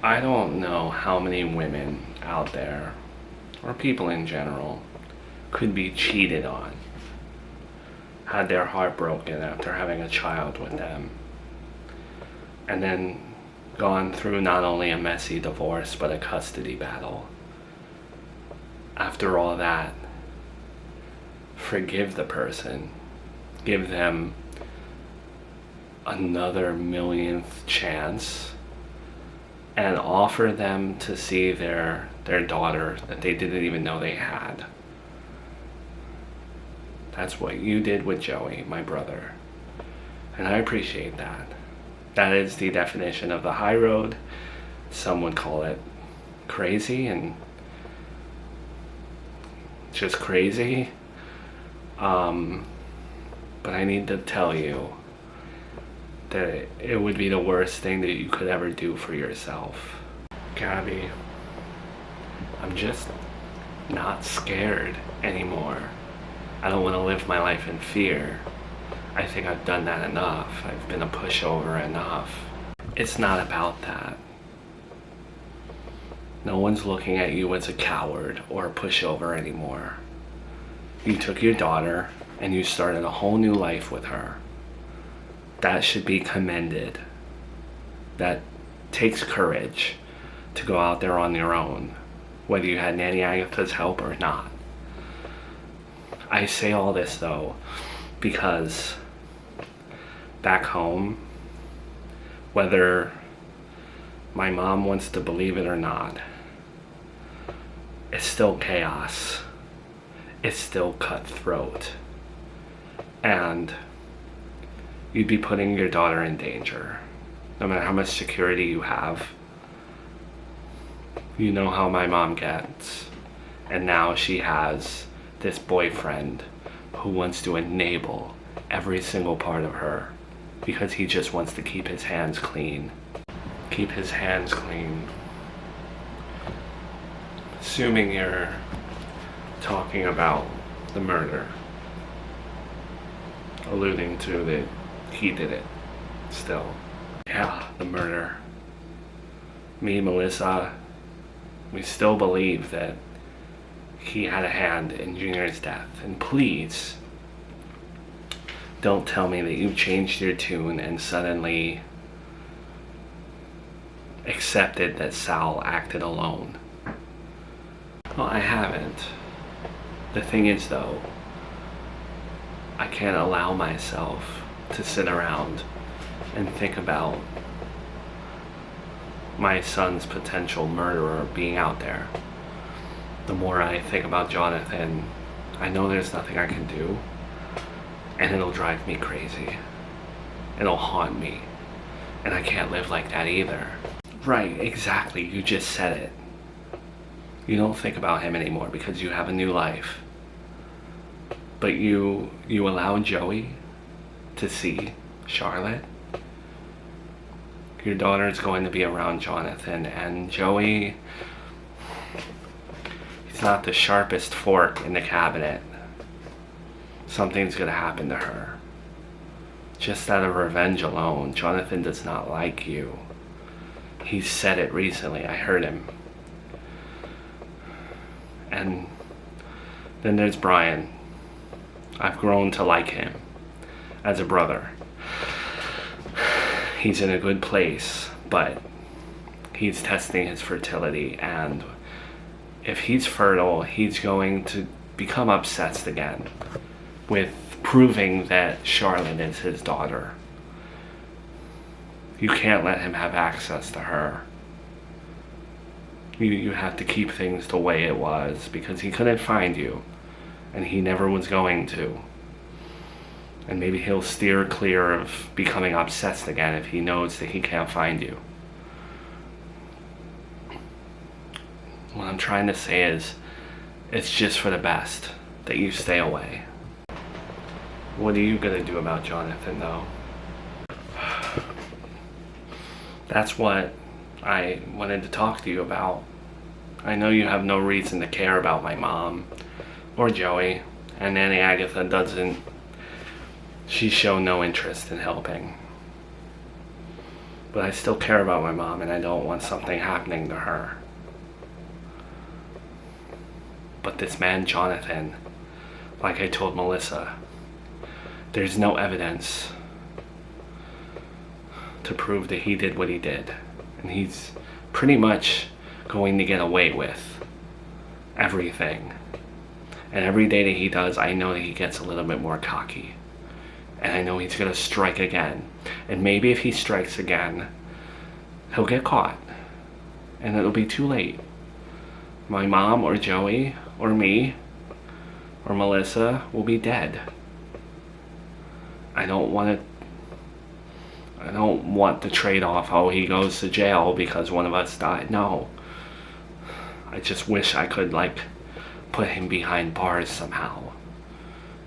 I don't know how many women out there, or people in general, could be cheated on, had their heart broken after having a child with them, and then gone through not only a messy divorce but a custody battle. After all that, forgive the person, give them another millionth chance, and offer them to see their daughter that they didn't even know they had. That's what you did with Joey, my brother. And I appreciate that. That is the definition of the high road. Some would call it crazy and just crazy. But I need to tell you that it would be the worst thing that you could ever do for yourself. Gabby, I'm just not scared anymore. I don't want to live my life in fear. I think I've done that enough. I've been a pushover enough. It's not about that. No one's looking at you as a coward or a pushover anymore. You took your daughter and you started a whole new life with her. That should be commended. That takes courage to go out there on your own, whether you had Nanny Agatha's help or not. I say all this though because back home, whether my mom wants to believe it or not, it's still chaos. It's still cutthroat. And you'd be putting your daughter in danger. No matter how much security you have. You know how my mom gets. And now she has this boyfriend who wants to enable every single part of her because he just wants to keep his hands clean. Keep his hands clean. Assuming you're talking about the murder. Alluding to that he did it. Still. Yeah, the murder. Me, Melissa, we still believe that he had a hand in Junior's death. And please, don't tell me that you changed your tune and suddenly accepted that Sal acted alone. Well, I haven't. The thing is though, I can't allow myself to sit around and think about my son's potential murderer being out there. The more I think about Jonathan, I know there's nothing I can do, and it'll drive me crazy. It'll haunt me, and I can't live like that either. Right, exactly, you just said it. You don't think about him anymore because you have a new life. But you allow Joey to see Charlotte. Your daughter is going to be around Jonathan, and Joey, he's not the sharpest fork in the cabinet. Something's gonna happen to her. Just out of revenge alone, Jonathan does not like you. He said it recently, I heard him. And then there's Brian. I've grown to like him as a brother. He's in a good place, but he's testing his fertility, and if he's fertile, he's going to become obsessed again with proving that Charlotte is his daughter. You can't let him have access to her. You have to keep things the way it was because he couldn't find you. And he never was going to. And maybe he'll steer clear of becoming obsessed again if he knows that he can't find you. What I'm trying to say is, it's just for the best that you stay away. What are you gonna do about Jonathan though? That's what I wanted to talk to you about. I know you have no reason to care about my mom or Joey, and Nanny Agatha doesn't. She's shown no interest in helping. But I still care about my mom and I don't want something happening to her. But this man, Jonathan, like I told Melissa, there's no evidence to prove that he did what he did. And he's pretty much going to get away with everything. And every day that he does, I know that he gets a little bit more cocky. And I know he's gonna strike again. And maybe if he strikes again, he'll get caught. And it'll be too late. My mom or Joey or me or Melissa will be dead. I don't want the trade-off, oh, he goes to jail because one of us died. No. I just wish I could, put him behind bars somehow.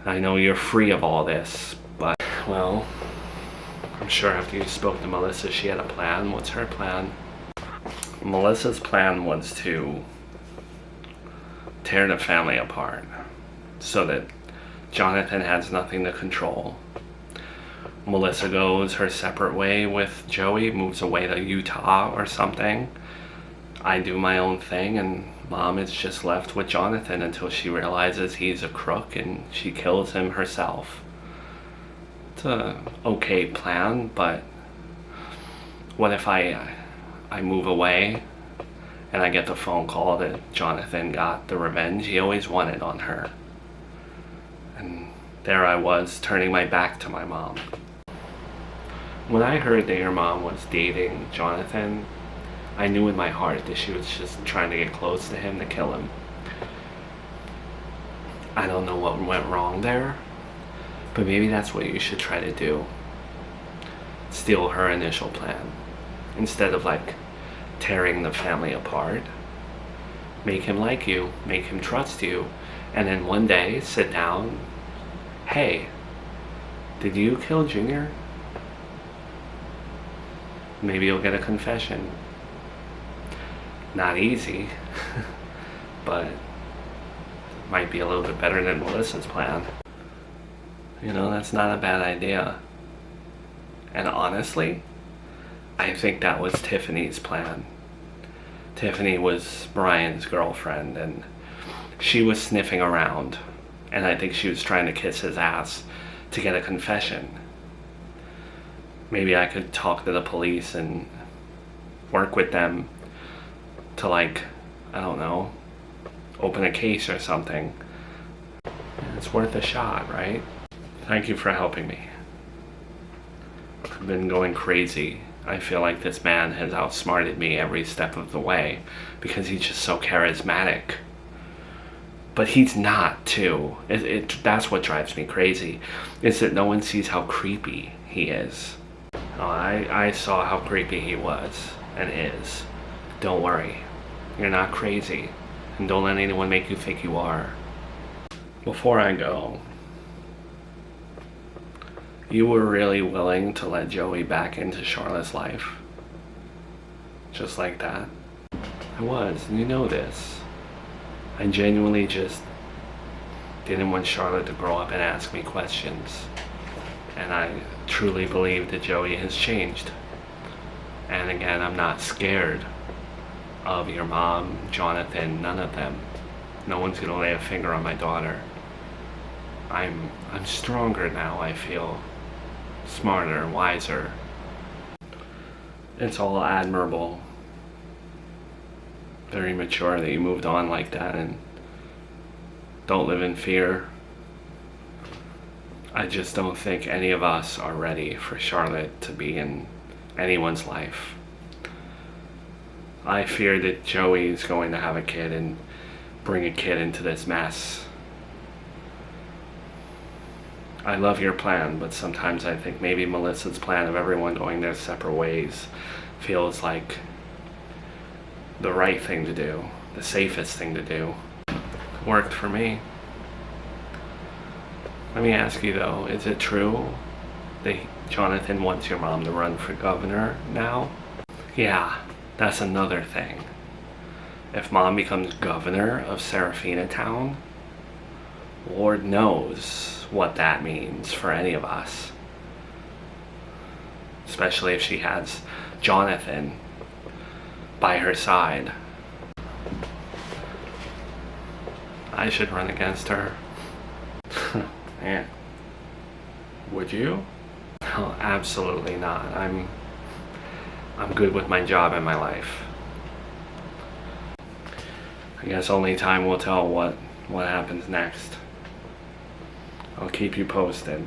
I know you're free of all this, but, well, I'm sure after you spoke to Melissa, she had a plan. What's her plan? Melissa's plan was to tear the family apart so that Jonathan has nothing to control. Melissa goes her separate way with Joey, moves away to Utah or something. I do my own thing, and Mom is just left with Jonathan until she realizes he's a crook and she kills him herself. It's a okay plan, but what if I move away and I get the phone call that Jonathan got the revenge he always wanted on her? And there I was, turning my back to my mom. When I heard that your mom was dating Jonathan, I knew in my heart that she was just trying to get close to him to kill him. I don't know what went wrong there, but maybe that's what you should try to do. Steal her initial plan. Instead of tearing the family apart, make him like you, make him trust you, and then one day sit down, hey, did you kill Junior? Maybe you'll get a confession. Not easy, but might be a little bit better than Melissa's plan. You know, that's not a bad idea. And honestly, I think that was Tiffany's plan. Tiffany was Brian's girlfriend, and she was sniffing around, and I think she was trying to kiss his ass to get a confession. Maybe I could talk to the police and work with them to I don't know, open a case or something. It's worth a shot, right? Thank you for helping me. I've been going crazy. I feel like this man has outsmarted me every step of the way because he's just so charismatic. But he's not, too. That's what drives me crazy, is that no one sees how creepy he is. I saw how creepy he was and is. Don't worry. You're not crazy. And don't let anyone make you think you are. Before I go, you were really willing to let Joey back into Charlotte's life? Just like that? I was, and you know this. I genuinely just didn't want Charlotte to grow up and ask me questions. And I truly believe that Joey has changed. And again, I'm not scared of your mom, Jonathan, none of them. No one's gonna lay a finger on my daughter. I'm stronger now, I feel. Smarter, wiser. It's all admirable. Very mature that you moved on like that and don't live in fear. I just don't think any of us are ready for Charlotte to be in anyone's life. I fear that Joey's going to have a kid and bring a kid into this mess. I love your plan, but sometimes I think maybe Melissa's plan of everyone going their separate ways feels like the right thing to do, the safest thing to do. Worked for me. Let me ask you though, is it true that Jonathan wants your mom to run for governor now? Yeah, that's another thing. If Mom becomes governor of Serafina Town, Lord knows what that means for any of us. Especially if she has Jonathan by her side. I should run against her. Man, would you? No, absolutely not. I'm good with my job and my life. I guess only time will tell what happens next. I'll keep you posted.